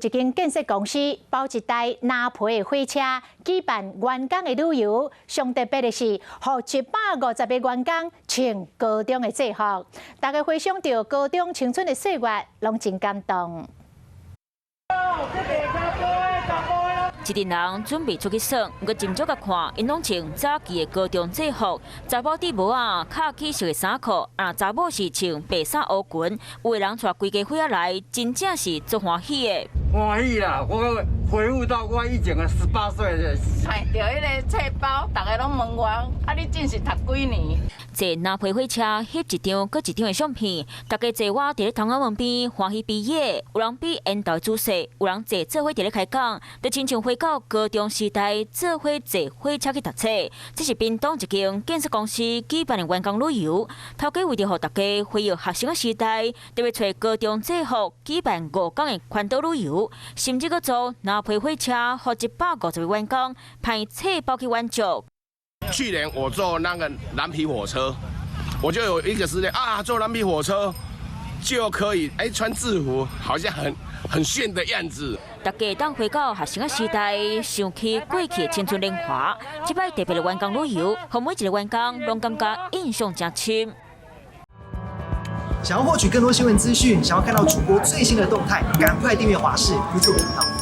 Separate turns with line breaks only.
间建设公司包一台拿皮的火车，举办员工的旅游。上特别的是，让750个员工穿高中的制服，大家回想到高中青春的岁月，拢真感动。
一群人准备出去耍，不过真少甲看，因拢穿早期的高中制服，查某伫帽啊、卡其色的衫裤，查某是穿白衫乌裙，有的人带规家伙仔来，真正是足欢喜的。
欢喜啦！我回复到我以前的18岁的。
看到迄个册包，大家拢问我，你真是读几年？
坐拿皮火车翕一张搁一张的相片，大家坐我伫咧同学门边欢喜毕业，有人比缘投姿势，有人坐做伙伫咧开讲，就亲像回到高中时代做伙坐火车去读册。这是屏东一间建设公司举办的员工旅游，头家为着让大家回忆学生的时代，特别找高中制服举办5天的环岛旅游，甚至搁做拿皮火车，让150位员工派册包去玩足。
去年我坐那个蓝皮火车，我就有一个时间啊，坐蓝皮火车就可以穿制服，好像很炫的样子。
大家当回到学生的时代，想起过去的青春年华，这摆特别的员工旅游，让每一个员工拢感觉印象真深。
想要获取更多新闻资讯，想要看到主播最新的动态，赶快订阅华视 YouTube 频道。